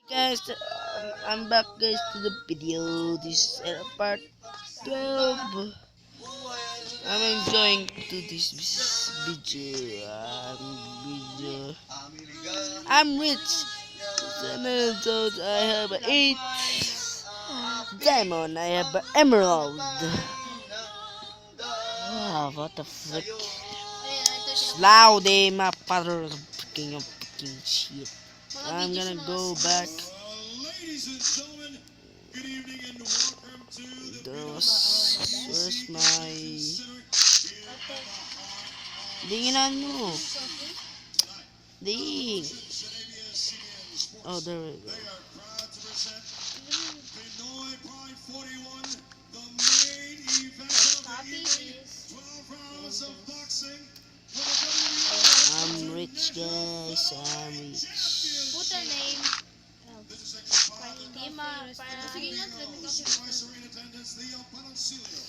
Guys, I'm back guys to the video. This is part 12. I'm enjoying to this video. I'm rich. So I have 8 diamond. I have an emerald. Wow, what the frick? Slow day, my father freaking shit. I'm gonna go back. Ladies and gentlemen, good evening and welcome to the Where's my dinginan mo? Ding. Oh, there we go. They are proud to present Pinoy Pride 41, the main event of the evening. 12 rounds of boxing for the WBO. I'm rich, guys. I'm rich. Put her name. This is second Lima. Sige nga, supervisor in attendance, Leo Panoncilio.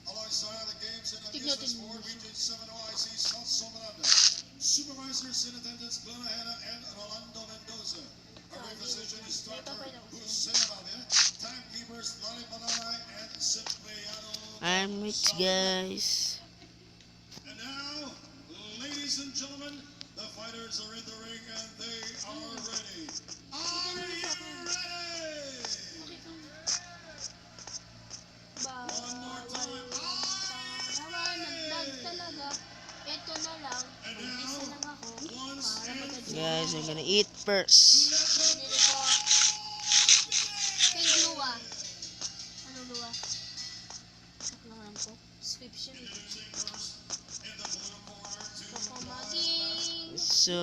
Alongside the games in attendance, Board Region 7 OIC South Somalanda. Supervisors in attendance, Glenn Hanna and Rolando Mendoza. Our great physician is Dr. Jose Arabia. Timekeepers, Lani Panalay and Cipriano. I'm rich, guys. And now, ladies and gentlemen, the fighters are in the ring and they are ready. Are you ready? One more time. Talaga. Ito na lang. Isa lang ako. Once and Guys, I'm gonna eat first. Pinili ko. Kay Luwa. Ano Luwa? Saklangan ko. Description ito. in the blue corner to Gusto ko maging. So,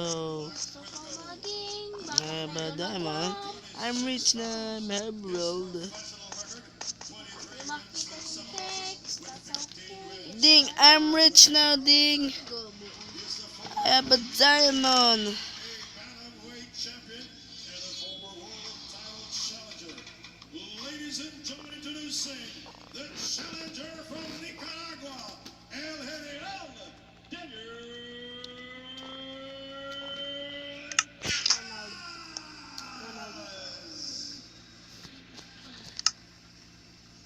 Gusto ko maging. I have a diamond. I'm rich na. I'm emerald. Hindi makita yung text. That's okay. Ding, I'm rich now, ding. Go, buang. I have a diamond. bantamweight champion and the former world title challenger. Ladies and gentlemen, introducing the challenger from Nicaragua, El General Daniel.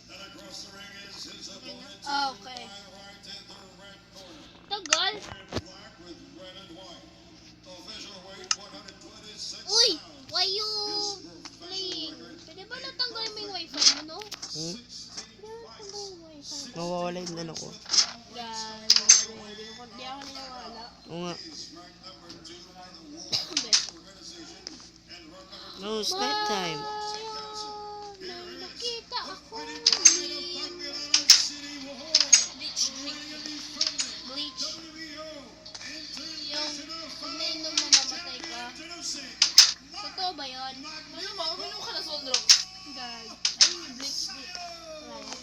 And across the ring is his opponent. Ah, okay. Right in the red corner. Tagal. In black with red and white. Official weight 126 Uy! pounds. Why you playing? Pwede ba natanggalin mo yung wifi mo, no? Hmm? Pwede ba natanggalin yung wifi? Mawawala yung ano ko. Guys, di ako niniwala. Oo nga. He's ranked number 2 on the world Hindi. organization and ranked number No, it's night time. May nakita ako. Pangilinan City, Bohol. Bleach drink. Bleach. WBO Yung International pag nainom mo mamatay ka. Introducing Totoo ba yun? Ano ba? Uminom ka na Sondro? Guys, ay yung bleach drink. Right.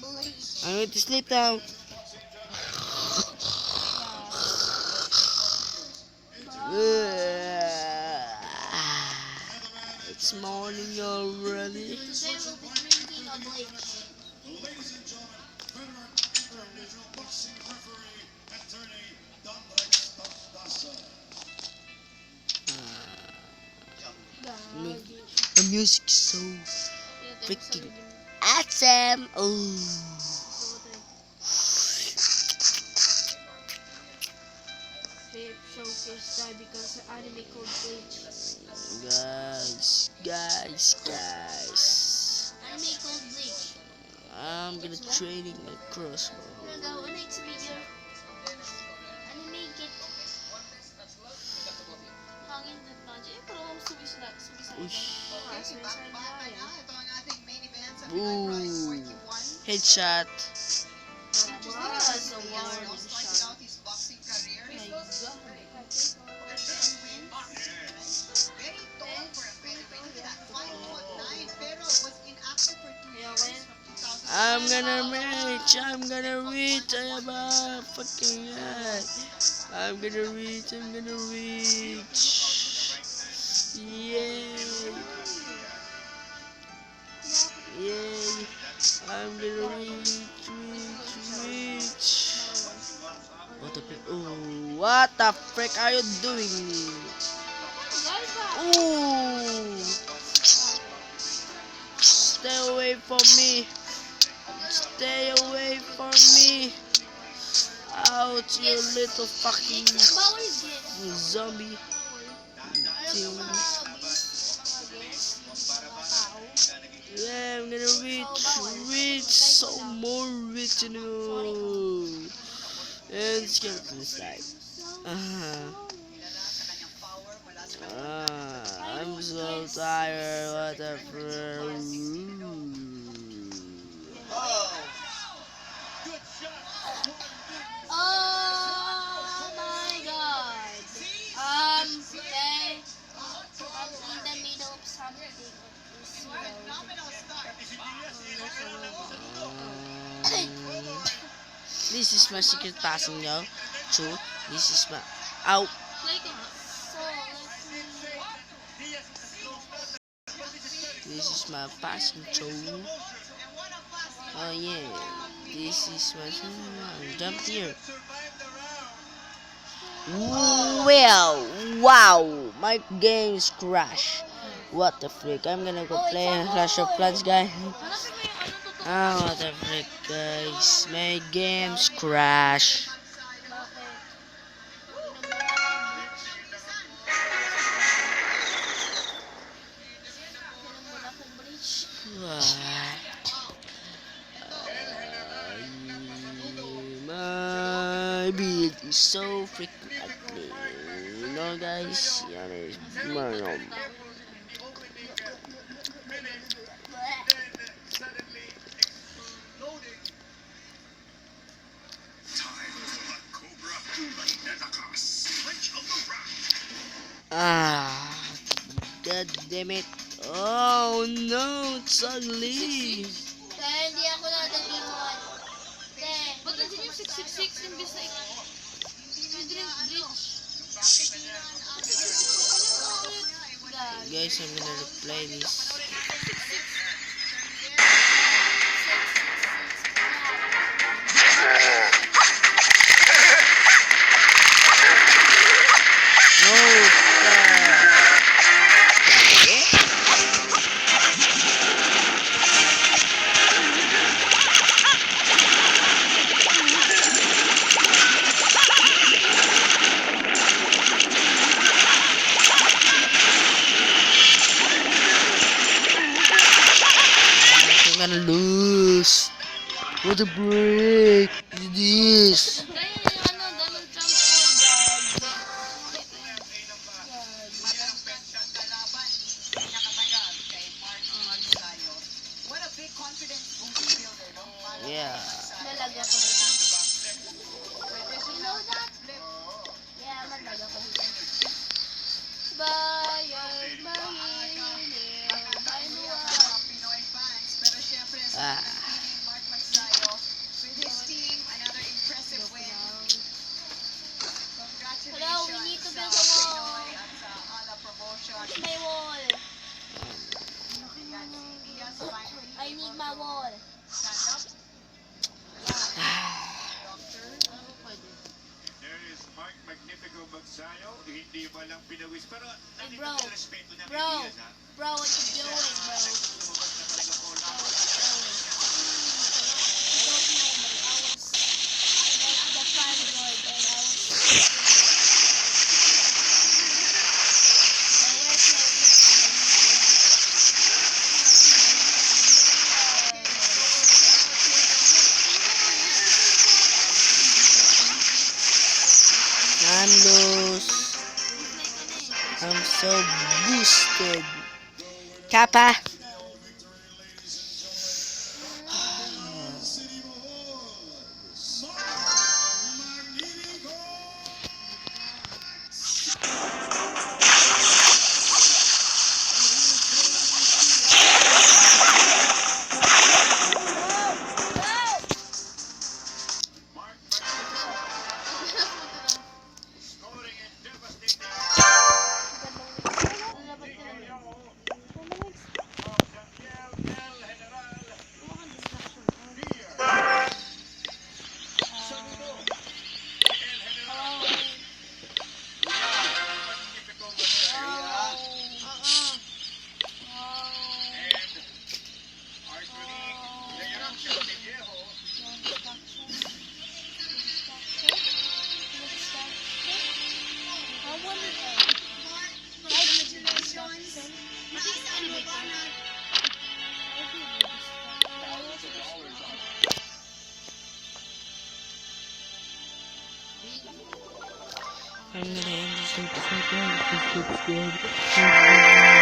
Bleach. I'm going to sleep now. It's morning already. Today we'll be drinking a bleach. ladies and gentlemen, veteran international boxing referee, attorney Don Rex Tapdasa. Guys. The music is so freaking awesome. Oh. Showcase that because anime called Bleach. Guys. Anime called Bleach. I'm gonna training my crossbow. Nagawa na yung video. Anime get. Hangin na magic. Pero sumisala. Ush. Sumisala yan. Ooh. Headshot. Was a warning shot. I'm gonna reach. I have a fucking head. I'm gonna reach. Yay. I'm gonna reach. What the Oh. What the frick are you doing? Ooh! Stay away from me! Stay away from me! Ouch, you little fucking Bawal din. zombie. Alam mo mga guys, mga tao. Yeah, I'm gonna reach some more rich in you. And let's get to this side. I'm so tired. What the frick? Oh my god. Okay. I'm in the middle of something. This is my secret passing, yo. True. This is my. Ow. So, This is my passing through. Oh yeah. This is my. Jump here. Well, wow, my game's crashed. What the frick? I'm gonna go play Clash of Clans, guys. Ah, what the frick, guys? My game's crashed. My build is so freaking ugly. You know, guys, yan is manom. Ah, god damn it. Oh no, it's ugly. kaya hindi ako nadalimuan. Ba't nandiyan yung 666 imbis na Bridge? Guys, I'm gonna replay this. I'm gonna lose. What a break is this? Kaya yung Donald Trump po, Yeah. Malag ako dito. You know that? Yeah, malag ako dito. Bayan, mahihinig, bayluwa. Ah. Hello, we need to build a wall. Where's my wall? I need my wall. There is Mark Magnifico Magsayo, hindi ba lang pinawis, pero Hey, nandito bro. ang respeto namin Bro. Elias, ha? Bro, what you doing, bro? Lumabas na talaga po Bro, lang. what you doing? You don't know, but I was like the fan board and I was I'm loose. I'm so boosted. Kappa. City Boys, Mark Magnifico. Mark Magnifico scoring and devastating. I'm gonna end this episode, guys. Please subscribe.